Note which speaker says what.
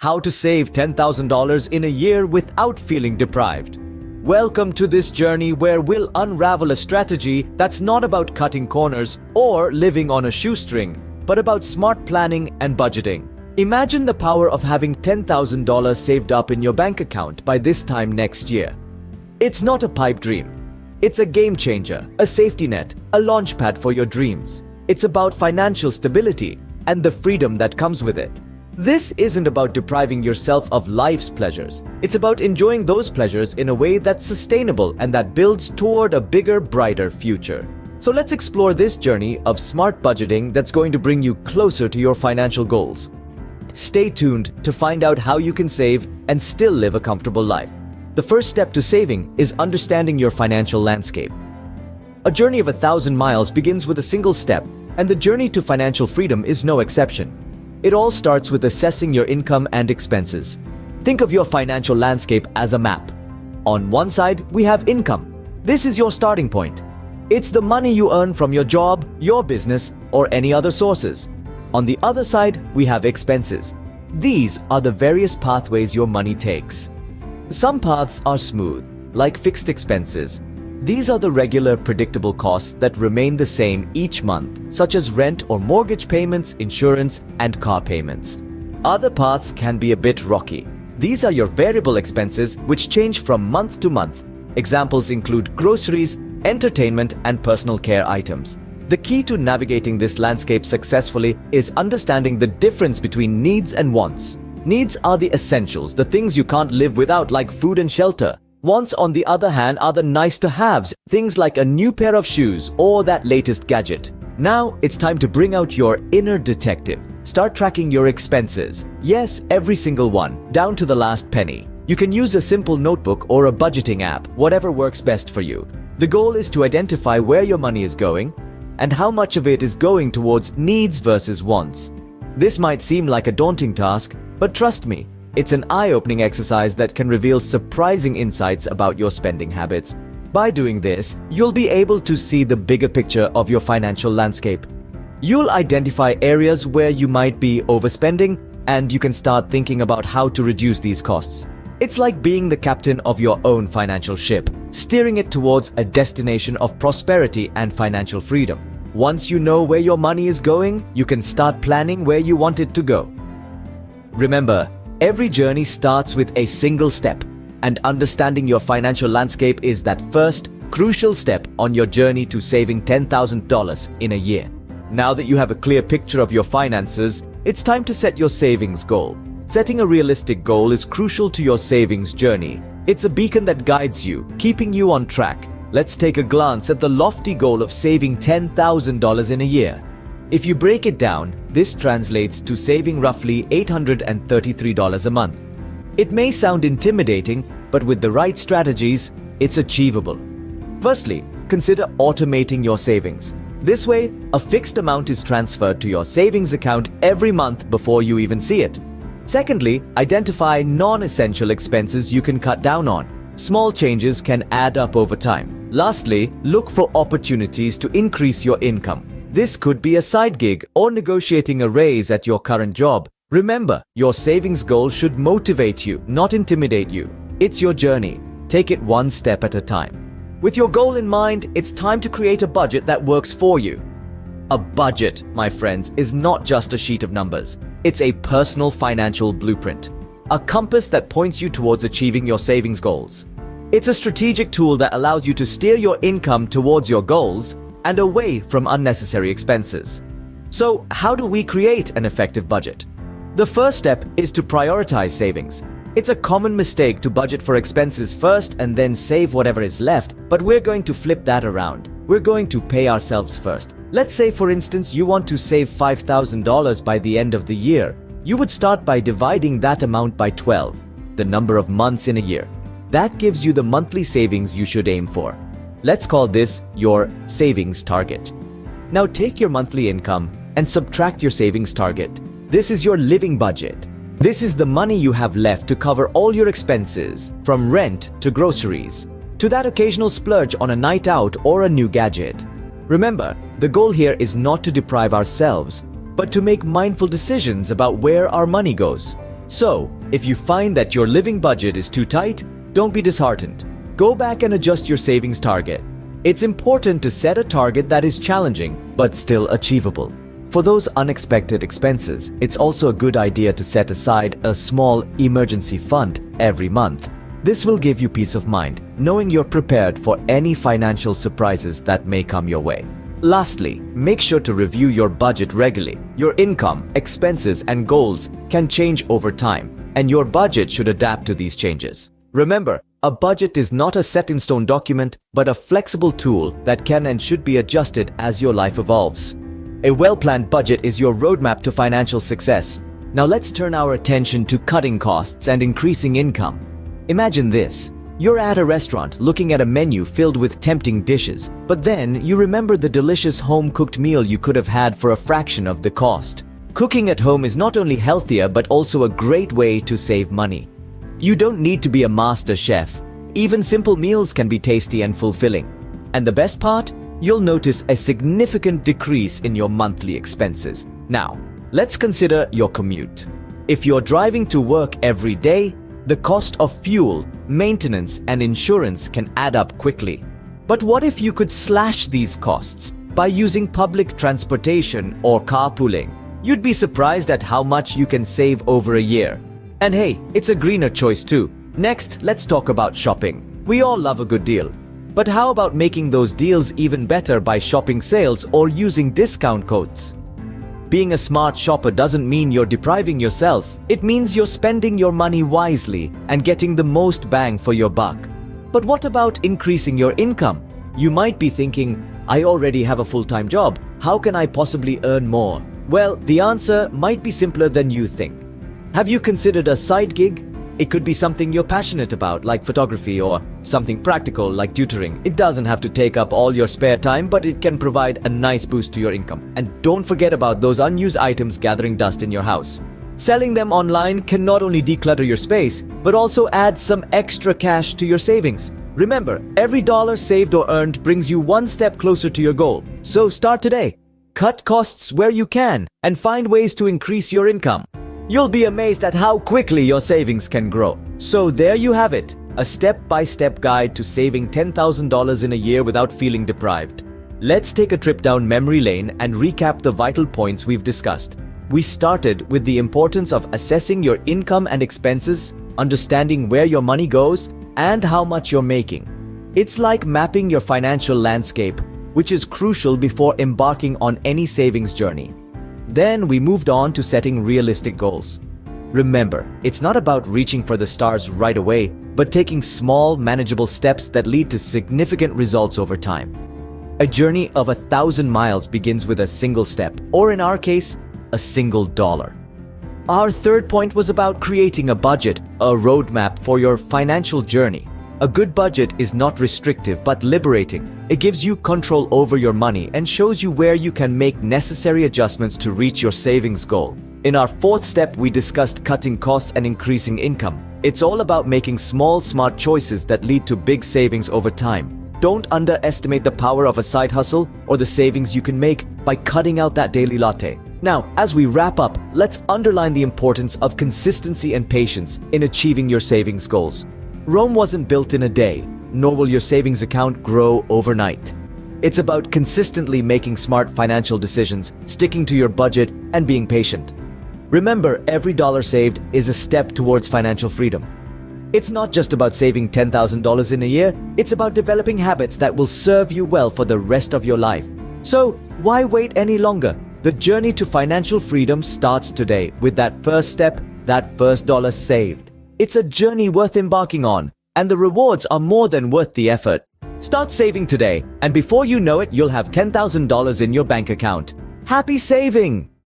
Speaker 1: How to save $10,000 in a year without feeling deprived. Welcome to this journey where we'll unravel a strategy that's not about cutting corners or living on a shoestring, but about smart planning and budgeting. Imagine the power of having $10,000 saved up in your bank account by this time next year. It's not a pipe dream. It's a game changer, a safety net, a launchpad for your dreams. It's about financial stability and the freedom that comes with it. This isn't about depriving yourself of life's pleasures. It's about enjoying those pleasures in a way that's sustainable and that builds toward a bigger, brighter future. So let's explore this journey of smart budgeting that's going to bring you closer to your financial goals. Stay tuned to find out how you can save and still live a comfortable life. The first step to saving is understanding your financial landscape. A journey of 1,000 miles begins with a single step, and the journey to financial freedom is no exception. It all starts with assessing your income and expenses. Think of your financial landscape as a map. On one side, we have income. This is your starting point. It's the money you earn from your job, your business, or any other sources. On the other side, we have expenses. These are the various pathways your money takes. Some paths are smooth, like fixed expenses. These are the regular, predictable costs that remain the same each month, such as rent or mortgage payments, insurance, and car payments. Other paths can be a bit rocky. These are your variable expenses, which change from month to month. Examples include groceries, entertainment, and personal care items. The key to navigating this landscape successfully is understanding the difference between needs and wants. Needs are the essentials, the things you can't live without, like food and shelter. Wants, on the other hand, are the nice-to-haves, things like a new pair of shoes or that latest gadget. Now, it's time to bring out your inner detective. Start tracking your expenses. Yes, every single one, down to the last penny. You can use a simple notebook or a budgeting app, whatever works best for you. The goal is to identify where your money is going and how much of it is going towards needs versus wants. This might seem like a daunting task, but trust me, it's an eye-opening exercise that can reveal surprising insights about your spending habits. By doing this, you'll be able to see the bigger picture of your financial landscape. You'll identify areas where you might be overspending, and you can start thinking about how to reduce these costs. It's like being the captain of your own financial ship, steering it towards a destination of prosperity and financial freedom. Once you know where your money is going, you can start planning where you want it to go. Remember, every journey starts with a single step, and understanding your financial landscape is that first, crucial step on your journey to saving $10,000 in a year. Now that you have a clear picture of your finances, it's time to set your savings goal. Setting a realistic goal is crucial to your savings journey. It's a beacon that guides you, keeping you on track. Let's take a glance at the lofty goal of saving $10,000 in a year. If you break it down, this translates to saving roughly $833 a month. It may sound intimidating, but with the right strategies, it's achievable. Firstly, consider automating your savings. This way, a fixed amount is transferred to your savings account every month before you even see it. Secondly, identify non-essential expenses you can cut down on. Small changes can add up over time. Lastly, look for opportunities to increase your income. This could be a side gig or negotiating a raise at your current job. Remember, your savings goal should motivate you, not intimidate you. It's your journey. Take it one step at a time. With your goal in mind, it's time to create a budget that works for you. A budget, my friends, is not just a sheet of numbers. It's a personal financial blueprint, a compass that points you towards achieving your savings goals. It's a strategic tool that allows you to steer your income towards your goals and away from unnecessary expenses. So, how do we create an effective budget? The first step is to prioritize savings. It's a common mistake to budget for expenses first and then save whatever is left, but we're going to flip that around. We're going to pay ourselves first. Let's say, for instance, you want to save $5,000 by the end of the year. You would start by dividing that amount by 12, the number of months in a year. That gives you the monthly savings you should aim for. Let's call this your savings target. Now take your monthly income and subtract your savings target. This is your living budget. This is the money you have left to cover all your expenses, from rent to groceries, to that occasional splurge on a night out or a new gadget. Remember, the goal here is not to deprive ourselves, but to make mindful decisions about where our money goes. So, if you find that your living budget is too tight, don't be disheartened. Go back and adjust your savings target. It's important to set a target that is challenging but still achievable. For those unexpected expenses, it's also a good idea to set aside a small emergency fund every month. This will give you peace of mind, knowing you're prepared for any financial surprises that may come your way. Lastly, make sure to review your budget regularly. Your income, expenses, and goals can change over time, and your budget should adapt to these changes. Remember, a budget is not a set-in-stone document, but a flexible tool that can and should be adjusted as your life evolves. A well-planned budget is your roadmap to financial success. Now let's turn our attention to cutting costs and increasing income. Imagine this. You're at a restaurant looking at a menu filled with tempting dishes, but then you remember the delicious home-cooked meal you could have had for a fraction of the cost. Cooking at home is not only healthier but also a great way to save money. You don't need to be a master chef. Even simple meals can be tasty and fulfilling. And the best part? You'll notice a significant decrease in your monthly expenses. Now, let's consider your commute. If you're driving to work every day, the cost of fuel, maintenance, and insurance can add up quickly. But what if you could slash these costs by using public transportation or carpooling? You'd be surprised at how much you can save over a year. And hey, it's a greener choice too. Next, let's talk about shopping. We all love a good deal. But how about making those deals even better by shopping sales or using discount codes? Being a smart shopper doesn't mean you're depriving yourself. It means you're spending your money wisely and getting the most bang for your buck. But what about increasing your income? You might be thinking, I already have a full-time job. How can I possibly earn more? Well, the answer might be simpler than you think. Have you considered a side gig? It could be something you're passionate about, like photography, or something practical, like tutoring. It doesn't have to take up all your spare time, but it can provide a nice boost to your income. And don't forget about those unused items gathering dust in your house. Selling them online can not only declutter your space, but also add some extra cash to your savings. Remember, every dollar saved or earned brings you one step closer to your goal. So start today. Cut costs where you can and find ways to increase your income. You'll be amazed at how quickly your savings can grow. So there you have it, a step-by-step guide to saving $10,000 in a year without feeling deprived. Let's take a trip down memory lane and recap the vital points we've discussed. We started with the importance of assessing your income and expenses, understanding where your money goes, and how much you're making. It's like mapping your financial landscape, which is crucial before embarking on any savings journey. Then we moved on to setting realistic goals. Remember, it's not about reaching for the stars right away, but taking small, manageable steps that lead to significant results over time. A journey of 1,000 miles begins with a single step, or in our case, a single dollar. Our third point was about creating a budget, a roadmap for your financial journey. A good budget is not restrictive but liberating. It gives you control over your money and shows you where you can make necessary adjustments to reach your savings goal. In our fourth step, we discussed cutting costs and increasing income. It's all about making small, smart choices that lead to big savings over time. Don't underestimate the power of a side hustle or the savings you can make by cutting out that daily latte. Now, as we wrap up, let's underline the importance of consistency and patience in achieving your savings goals. Rome wasn't built in a day, nor will your savings account grow overnight. It's about consistently making smart financial decisions, sticking to your budget, and being patient. Remember, every dollar saved is a step towards financial freedom. It's not just about saving $10,000 in a year, it's about developing habits that will serve you well for the rest of your life. So, why wait any longer? The journey to financial freedom starts today with that first step, that first dollar saved. It's a journey worth embarking on, and the rewards are more than worth the effort. Start saving today, and before you know it, you'll have $10,000 in your bank account. Happy saving!